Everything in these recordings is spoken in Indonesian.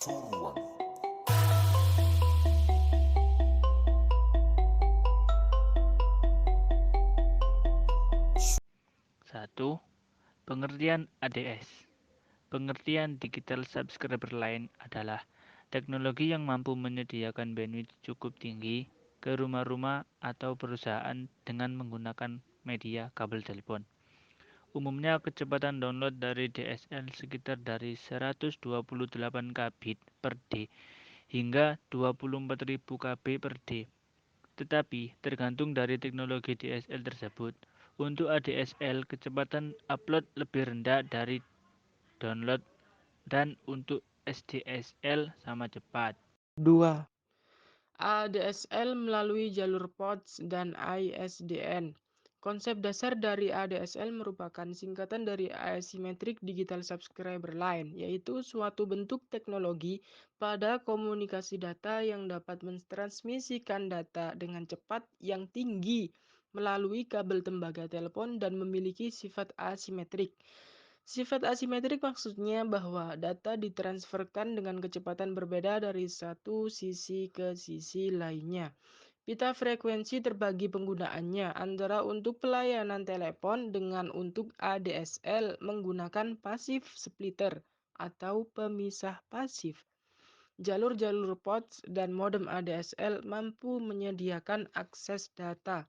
Curuang. 1. Pengertian ADS. Pengertian Digital Subscriber Line adalah teknologi yang mampu menyediakan bandwidth cukup tinggi ke rumah-rumah atau perusahaan dengan menggunakan media kabel telepon. Umumnya kecepatan download dari DSL sekitar dari 128 kbit per D hingga 24.000 KB per D. Tetapi tergantung dari teknologi DSL tersebut. Untuk ADSL, kecepatan upload lebih rendah dari download dan untuk SDSL sama cepat. 2. ADSL melalui jalur POTS dan ISDN. Konsep dasar dari ADSL merupakan singkatan dari Asymmetric Digital Subscriber Line, yaitu suatu bentuk teknologi pada komunikasi data yang dapat mentransmisikan data dengan cepat yang tinggi melalui kabel tembaga telepon dan memiliki sifat asimetrik. Sifat asimetrik maksudnya bahwa data ditransferkan dengan kecepatan berbeda dari satu sisi ke sisi lainnya. Pita frekuensi terbagi penggunaannya antara untuk pelayanan telepon dengan untuk ADSL menggunakan passive splitter atau pemisah pasif. Jalur-jalur POTS dan modem ADSL mampu menyediakan akses data.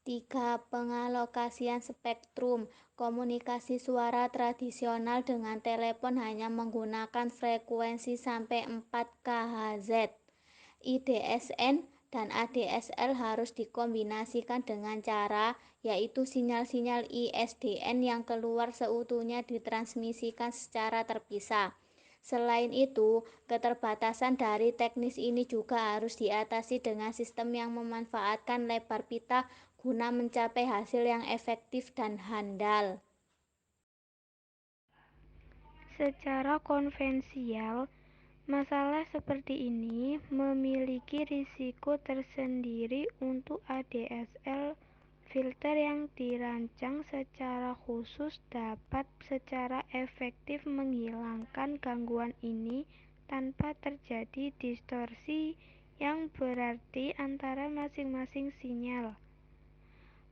3. Pengalokasian spektrum. Komunikasi suara tradisional dengan telepon hanya menggunakan frekuensi sampai 4 kHz. IDSN dan ADSL harus dikombinasikan dengan cara yaitu sinyal-sinyal ISDN yang keluar seutuhnya ditransmisikan secara terpisah. Selain itu, keterbatasan dari teknis ini juga harus diatasi dengan sistem yang memanfaatkan lebar pita guna mencapai hasil yang efektif dan handal. Secara konvensial, masalah seperti ini memiliki risiko tersendiri untuk ADSL. Filter yang dirancang secara khusus dapat secara efektif menghilangkan gangguan ini tanpa terjadi distorsi yang berarti antara masing-masing sinyal.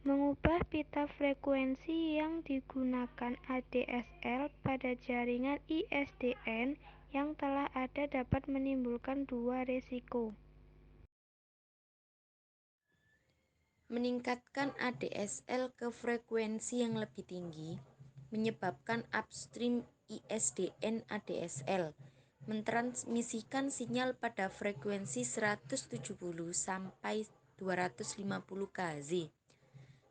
Mengubah pita frekuensi yang digunakan ADSL pada jaringan ISDN yang telah ada dapat menimbulkan dua risiko. Meningkatkan ADSL ke frekuensi yang lebih tinggi menyebabkan upstream ISDN ADSL mentransmisikan sinyal pada frekuensi 170 sampai 250 Kz.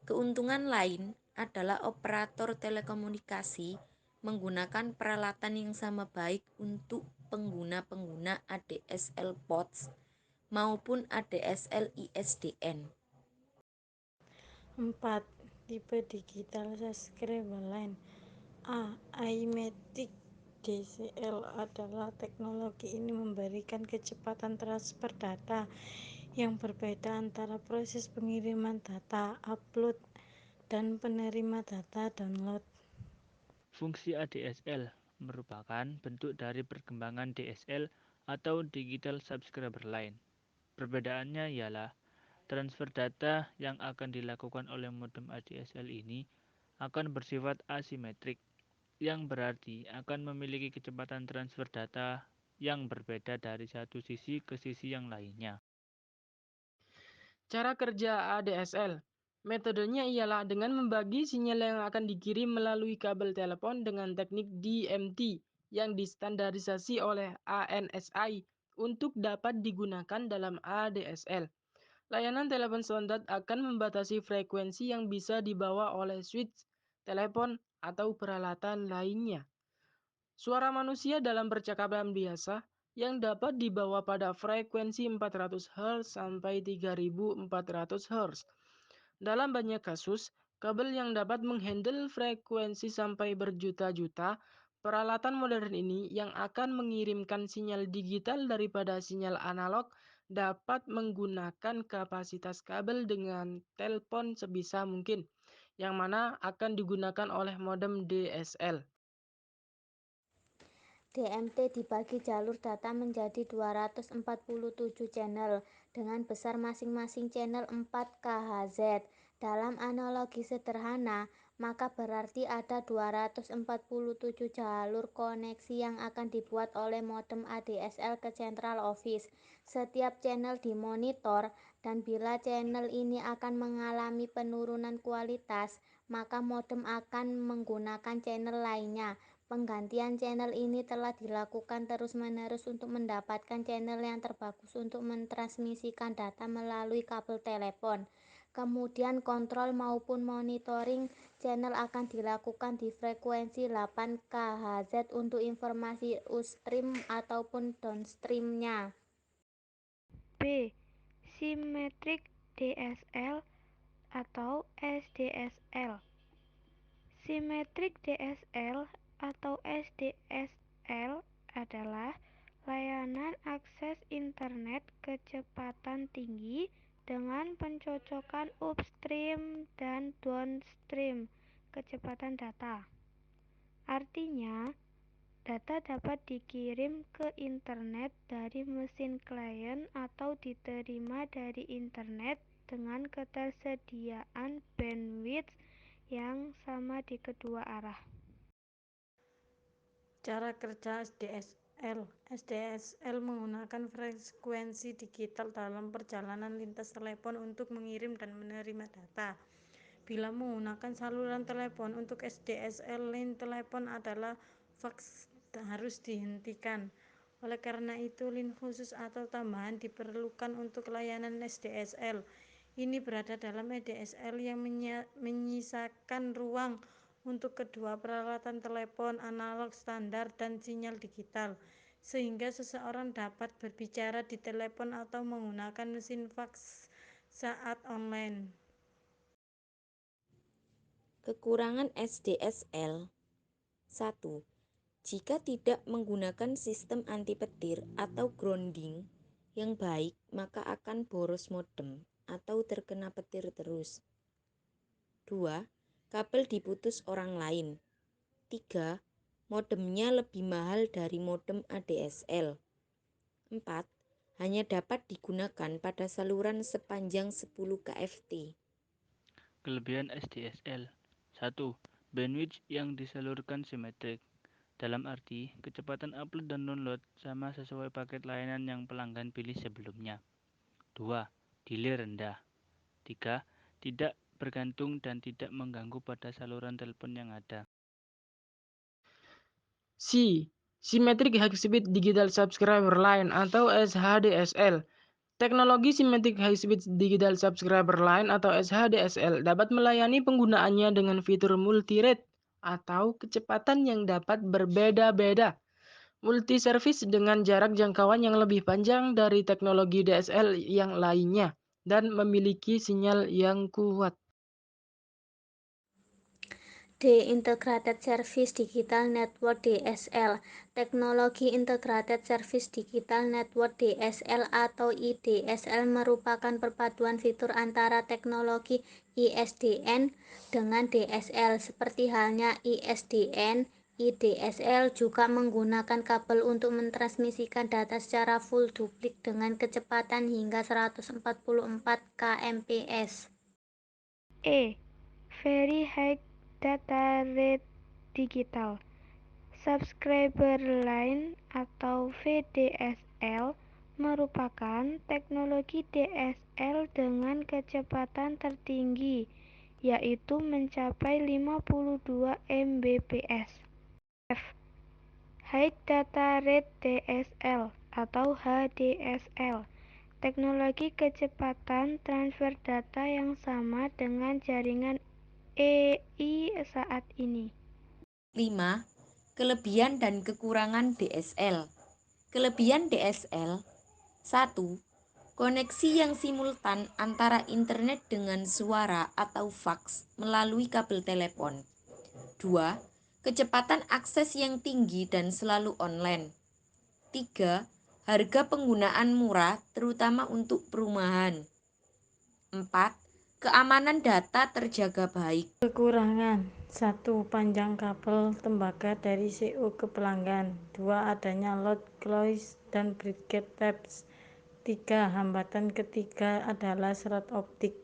Keuntungan lain adalah operator telekomunikasi menggunakan peralatan yang sama baik untuk pengguna-pengguna ADSL POTS maupun ADSL ISDN. 4. Tipe Digital Subscriber Line. A. Asymmetric DSL adalah teknologi ini memberikan kecepatan transfer data yang berbeda antara proses pengiriman data upload dan penerima data download. Fungsi ADSL merupakan bentuk dari perkembangan DSL atau Digital Subscriber Line. Perbedaannya ialah transfer data yang akan dilakukan oleh modem ADSL ini akan bersifat asimetrik, yang berarti akan memiliki kecepatan transfer data yang berbeda dari satu sisi ke sisi yang lainnya. Cara kerja ADSL. Metodenya ialah dengan membagi sinyal yang akan dikirim melalui kabel telepon dengan teknik DMT yang distandarisasi oleh ANSI untuk dapat digunakan dalam ADSL. Layanan telepon standar akan membatasi frekuensi yang bisa dibawa oleh switch, telepon, atau peralatan lainnya. Suara manusia dalam percakapan biasa yang dapat dibawa pada frekuensi 400 Hz sampai 3400 Hz. Dalam banyak kasus, kabel yang dapat menghandle frekuensi sampai berjuta-juta, peralatan modern ini yang akan mengirimkan sinyal digital daripada sinyal analog dapat menggunakan kapasitas kabel dengan telepon sebisa mungkin, yang mana akan digunakan oleh modem DSL. DMT dibagi jalur data menjadi 247 channel dengan besar masing-masing channel 4 kHz. Dalam analogi sederhana, maka berarti ada 247 jalur koneksi yang akan dibuat oleh modem ADSL ke central office. Setiap channel dimonitor, dan bila channel ini akan mengalami penurunan kualitas, maka modem akan menggunakan channel lainnya. Penggantian channel ini telah dilakukan terus-menerus untuk mendapatkan channel yang terbagus untuk mentransmisikan data melalui kabel telepon. Kemudian kontrol maupun monitoring channel akan dilakukan di frekuensi 8 kHz untuk informasi upstream ataupun downstream-nya. B. Symmetric DSL atau SDSL. Symmetric DSL atau SDSL adalah layanan akses internet kecepatan tinggi dengan pencocokan upstream dan downstream kecepatan data. Artinya, data dapat dikirim ke internet dari mesin klien atau diterima dari internet dengan ketersediaan bandwidth yang sama di kedua arah. Cara kerja SDSL. SDSL menggunakan frekuensi digital dalam perjalanan lintas telepon untuk mengirim dan menerima data. Bila menggunakan saluran telepon untuk SDSL, line telepon adalah fax harus dihentikan. Oleh karena itu, line khusus atau tambahan diperlukan untuk layanan SDSL. Ini berada dalam ADSL yang menyisakan ruang untuk kedua peralatan telepon analog standar dan sinyal digital, sehingga seseorang dapat berbicara di telepon atau menggunakan mesin fax saat online. Kekurangan SDSL. 1. Jika tidak menggunakan sistem anti petir atau grounding yang baik, maka akan boros modem atau terkena petir terus. 2. Kabel diputus orang lain. 3. Modemnya lebih mahal dari modem ADSL. 4. Hanya dapat digunakan pada saluran sepanjang 10 kFT. Kelebihan SDSL. 1. Bandwidth yang disalurkan simetrik. Dalam arti, kecepatan upload dan download sama sesuai paket layanan yang pelanggan pilih sebelumnya. 2. Delay rendah. 3. Tidak bergantung dan tidak mengganggu pada saluran telepon yang ada. C. Symmetric High Speed Digital Subscriber Line atau SHDSL. Teknologi Symmetric High Speed Digital Subscriber Line atau SHDSL dapat melayani penggunaannya dengan fitur multi-rate atau kecepatan yang dapat berbeda-beda. Multi-service dengan jarak jangkauan yang lebih panjang dari teknologi DSL yang lainnya dan memiliki sinyal yang kuat. D. Integrated Service Digital Network DSL. Teknologi Integrated Service Digital Network DSL atau IDSL merupakan perpaduan fitur antara teknologi ISDN dengan DSL. Seperti halnya ISDN, IDSL juga menggunakan kabel untuk mentransmisikan data secara full duplik dengan kecepatan hingga 144 kmph. E. Very High Data Rate Digital Subscriber Line atau VDSL merupakan teknologi DSL dengan kecepatan tertinggi, yaitu mencapai 52 Mbps. F. High Data Rate DSL atau HDSL, teknologi kecepatan transfer data yang sama dengan jaringan EI saat ini. 5. Kelebihan dan kekurangan DSL. Kelebihan DSL. 1. Koneksi yang simultan antara internet dengan suara atau fax melalui kabel telepon. 2. Kecepatan akses yang tinggi dan selalu online. 3. Harga penggunaan murah terutama untuk perumahan. 4. Keamanan data terjaga baik. Kekurangan. 1. Panjang kabel tembaga dari CO ke pelanggan. 2. Adanya load cloise dan breakage taps. 3. Hambatan ketiga adalah serat optik.